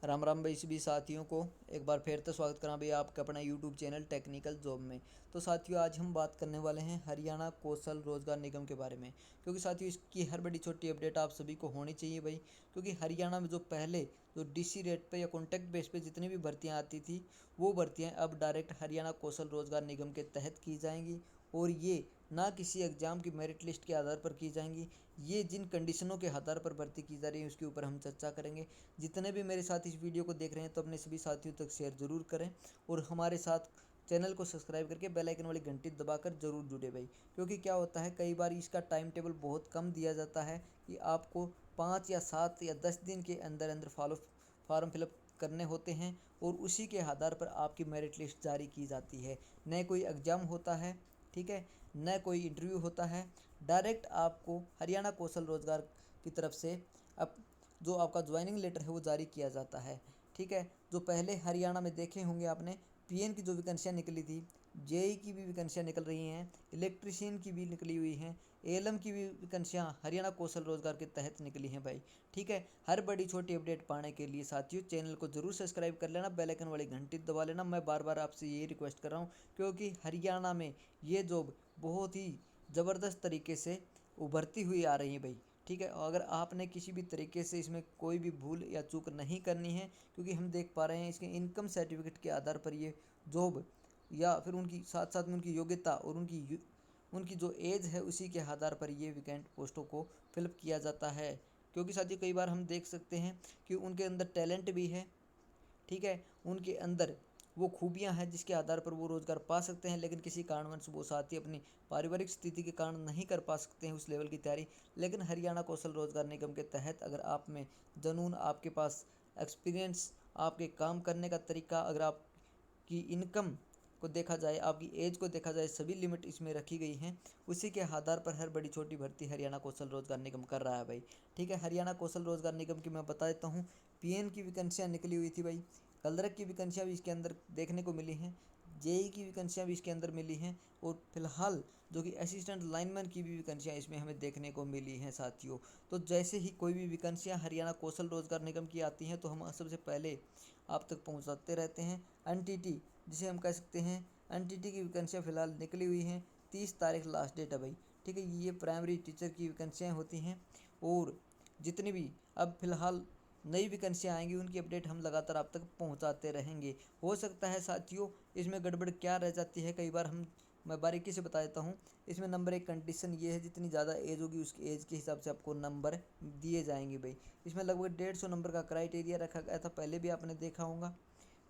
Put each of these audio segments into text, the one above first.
राम राम भाई सभी साथियों को एक बार फिर तो स्वागत करा भाई आपका अपना यूट्यूब चैनल टेक्निकल जॉब में। तो साथियों आज हम बात करने वाले हैं हरियाणा कौशल रोजगार निगम के बारे में, क्योंकि साथियों इसकी हर बड़ी छोटी अपडेट आप सभी को होनी चाहिए भाई। क्योंकि हरियाणा में जो पहले जो डीसी रेट पे या कॉन्ट्रैक्ट बेस पे जितनी भी भर्तियाँ आती थी वो भर्तियाँ अब डायरेक्ट हरियाणा कौशल रोजगार निगम के तहत की जाएंगी, और ये ना किसी एग्ज़ाम की मेरिट लिस्ट के आधार पर की जाएंगी। ये जिन कंडीशनों के आधार पर भर्ती की जा रही है उसके ऊपर हम चर्चा करेंगे। जितने भी मेरे साथ इस वीडियो को देख रहे हैं तो अपने सभी साथियों तक शेयर ज़रूर करें, और हमारे साथ चैनल को सब्सक्राइब करके बेल आइकन वाली घंटी दबाकर ज़रूर जुड़े भाई। क्योंकि क्या होता है कई बार इसका टाइम टेबल बहुत कम दिया जाता है कि आपको 5 या 7 या 10 दिन के अंदर अंदर फॉर्म फिलअप करने होते हैं, और उसी के आधार पर आपकी मेरिट लिस्ट जारी की जाती है। न कोई एग्ज़ाम होता है, ठीक है, न कोई इंटरव्यू होता है। डायरेक्ट आपको हरियाणा कौशल रोजगार की तरफ से अब जो आपका ज्वाइनिंग लेटर है वो जारी किया जाता है, ठीक है। जो पहले हरियाणा में देखे होंगे आपने, पीएन की जो वैकेंसियाँ निकली थी, जेई की भी वैकेंसियाँ निकल रही हैं, इलेक्ट्रीशियन की भी निकली हुई हैं, एएलएम की भी वैकेंसियाँ हरियाणा कौशल रोजगार के तहत निकली हैं भाई, ठीक है। हर बड़ी छोटी अपडेट पाने के लिए साथियों चैनल को जरूर सब्सक्राइब कर लेना, बेल आइकन वाली घंटी दबा लेना। मैं बार बार आपसे यही रिक्वेस्ट कर रहा हूँ, क्योंकि हरियाणा में ये जॉब बहुत ही ज़बरदस्त तरीके से उभरती हुई आ रही है भाई, ठीक है। अगर आपने किसी भी तरीके से इसमें कोई भी भूल या चूक नहीं करनी है, क्योंकि हम देख पा रहे हैं इसके इनकम सर्टिफिकेट के आधार पर ये जॉब या फिर उनकी साथ साथ में उनकी योग्यता और उनकी जो एज है उसी के आधार पर ये वैकेंट पोस्टों को फिलअप किया जाता है। क्योंकि साथियों कई बार हम देख सकते हैं कि उनके अंदर टैलेंट भी है, ठीक है, उनके अंदर वो खूबियां हैं जिसके आधार पर वो रोज़गार पा सकते हैं, लेकिन किसी कारणवश वो साथी अपनी पारिवारिक स्थिति के कारण नहीं कर पा सकते हैं उस लेवल की तैयारी। लेकिन हरियाणा कौशल रोजगार निगम के तहत अगर आप में जुनून, आपके पास एक्सपीरियंस, आपके काम करने का तरीका, अगर आपकी इनकम को देखा जाए, आपकी एज को देखा जाए, सभी लिमिट इसमें रखी गई हैं। उसी के आधार पर हर बड़ी छोटी भर्ती हरियाणा कौशल रोजगार निगम कर रहा है भाई, ठीक है। हरियाणा कौशल रोजगार निगम की मैं बता देता हूँ, पीएन की वैकेंसियाँ निकली हुई थी भाई, कलरक की वैकेंसियाँ भी इसके अंदर देखने को मिली हैं, जेई की वैकेंसियाँ भी इसके अंदर मिली हैं, और फिलहाल जो कि असिस्टेंट लाइनमैन की भी वैकेंसियाँ इसमें हमें देखने को मिली हैं साथियों। तो जैसे ही कोई भी वैकेंसियाँ हरियाणा कौशल रोजगार निगम की आती हैं तो हम सबसे पहले आप तक पहुंचाते रहते हैं। एनटीटी जिसे हम कह सकते हैं, एनटीटी की वैकेंसियाँ फिलहाल निकली हुई हैं, 30 तारीख लास्ट डेट है भाई, ठीक है। ये प्राइमरी टीचर की वैकेंसियाँ होती हैं, और जितनी भी अब फिलहाल नई वैकेंसियाँ आएंगी उनकी अपडेट हम लगातार आप तक पहुंचाते रहेंगे। हो सकता है साथियों इसमें गड़बड़ क्या रह जाती है, कई बार मैं बारीकी से बता देता हूँ। इसमें नंबर एक कंडीशन ये है, जितनी ज़्यादा एज होगी उसकी एज के हिसाब से आपको नंबर दिए जाएंगे भाई। इसमें लगभग 150 नंबर का क्राइटेरिया रखा गया था, पहले भी आपने देखा होगा,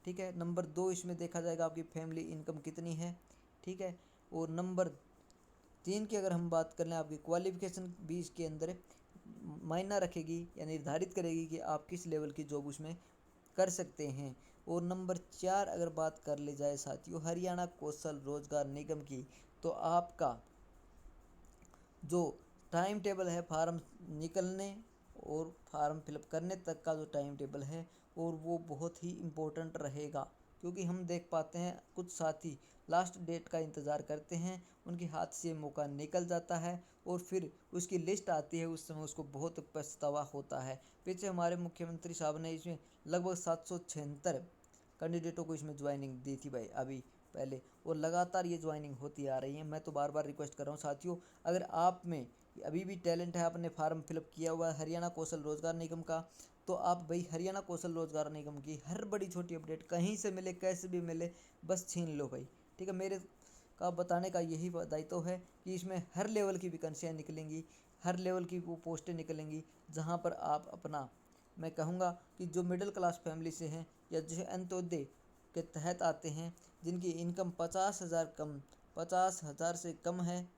ठीक है। नंबर 2 इसमें देखा जाएगा आपकी फैमिली इनकम कितनी है, ठीक है। और नंबर 3 की अगर हम बात कर लें, आपकी क्वालिफिकेशन भी इसके अंदर मायना रखेगी या निर्धारित करेगी कि आप किस लेवल की जॉब उसमें कर सकते हैं। और नंबर 4 अगर बात कर ली जाए साथियों हरियाणा कौशल रोजगार निगम की, तो आपका जो टाइम टेबल है फार्म निकलने और फार्म फिलअप करने तक का जो टाइम टेबल है, और वो बहुत ही इम्पोर्टेंट रहेगा। क्योंकि हम देख पाते हैं कुछ साथी लास्ट डेट का इंतज़ार करते हैं, उनके हाथ से मौका निकल जाता है, और फिर उसकी लिस्ट आती है उस समय उसको बहुत पछतावा होता है। पीछे हमारे मुख्यमंत्री साहब ने इसमें लगभग 776 कैंडिडेटों को इसमें ज्वाइनिंग दी थी भाई अभी पहले, और लगातार ये ज्वाइनिंग होती आ रही है। मैं तो बार बार रिक्वेस्ट कर रहा हूँ साथियों, अगर आप में अभी भी टैलेंट है, आपने फार्म फिलअप किया हुआ है हरियाणा कौशल रोजगार निगम का, तो आप भाई हरियाणा कौशल रोजगार निगम की हर बड़ी छोटी अपडेट कहीं से मिले कैसे भी मिले बस छीन लो भाई, ठीक है। मेरे का बताने का यही दायित्व है कि इसमें हर लेवल की वैकेंसियाँ निकलेंगी, हर लेवल की वो पोस्टें निकलेंगी, जहाँ पर आप अपना, मैं कहूँगा कि जो मिडिल क्लास फैमिली से हैं या जैसे अंत्योदय के तहत आते हैं, जिनकी इनकम 50,000 से कम है,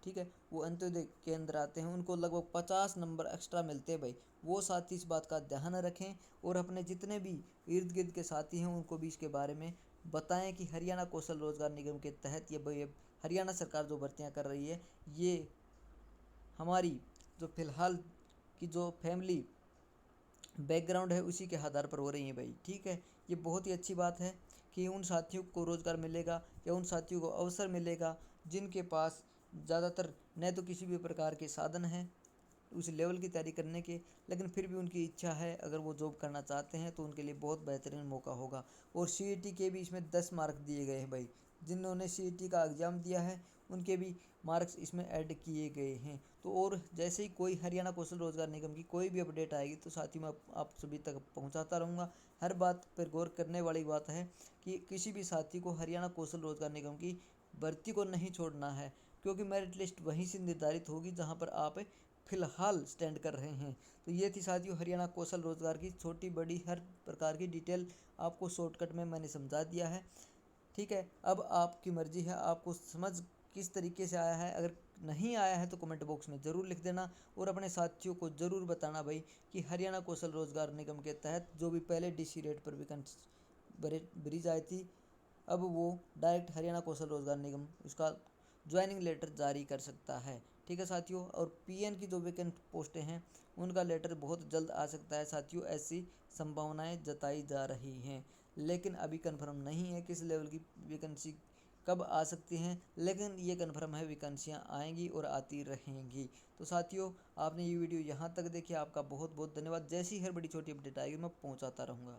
ठीक है, वो अंत्योदय के अंदर आते हैं, उनको लगभग 50 नंबर एक्स्ट्रा मिलते हैं भाई। वो साथी इस बात का ध्यान रखें, और अपने जितने भी इर्द गिर्द के साथी हैं उनको भी इसके बारे में बताएं कि हरियाणा कौशल रोजगार निगम के तहत ये हरियाणा सरकार जो भर्तियां कर रही है, ये हमारी जो फिलहाल की जो फैमिली बैकग्राउंड है उसी के आधार पर हो रही है भाई, ठीक है। ये बहुत ही अच्छी बात है कि उन साथियों को रोज़गार मिलेगा या उन साथियों को अवसर मिलेगा जिनके पास ज़्यादातर न तो किसी भी प्रकार के साधन हैं, उस लेवल की तैयारी करने के, लेकिन फिर भी उनकी इच्छा है, अगर वो जॉब करना चाहते हैं तो उनके लिए बहुत बेहतरीन मौका होगा। और CET के भी इसमें 10 मार्क दिए गए हैं भाई, जिन्होंने CET का एग्ज़ाम दिया है उनके भी मार्क्स इसमें ऐड किए गए हैं। तो और जैसे ही कोई हरियाणा कौशल रोजगार निगम की कोई भी अपडेट आएगी तो साथ ही मैं आप सभी तक पहुंचाता रहूँगा। हर बात पर गौर करने वाली बात है कि किसी भी साथी को हरियाणा कौशल रोजगार निगम की भर्ती को नहीं छोड़ना है, क्योंकि मेरिट लिस्ट वहीं से निर्धारित होगी जहां पर आप फिलहाल स्टैंड कर रहे हैं। तो ये थी साथियों हरियाणा कौशल रोजगार की छोटी बड़ी हर प्रकार की डिटेल आपको शॉर्टकट में मैंने समझा दिया है। ठीक है, अब आपकी मर्जी है, आपको समझ किस तरीके से आया है। अगर नहीं आया है तो कमेंट बॉक्स में ज़रूर लिख देना और अपने साथियों को ज़रूर बताना भाई कि हरियाणा कौशल रोजगार निगम के तहत जो भी पहले DC रेट पर वैकेंसी ब्रिज आई थी, अब वो डायरेक्ट हरियाणा कौशल रोजगार निगम उसका ज्वाइनिंग लेटर जारी कर सकता है। ठीक है साथियों, और PN की जो वैकेंट पोस्टें हैं उनका लेटर बहुत जल्द आ सकता है साथियों, ऐसी संभावनाएं जताई जा रही हैं। लेकिन अभी कंफर्म नहीं है किस लेवल की वैकेंसी कब आ सकती हैं, लेकिन ये कंफर्म है वैकेंसियाँ आएंगी और आती रहेंगी। तो साथियों, आपने ये वीडियो यहाँ तक देखी, आपका बहुत बहुत धन्यवाद। जैसी हर बड़ी छोटी अपडेट आएगी मैं पहुँचाता रहूँगा।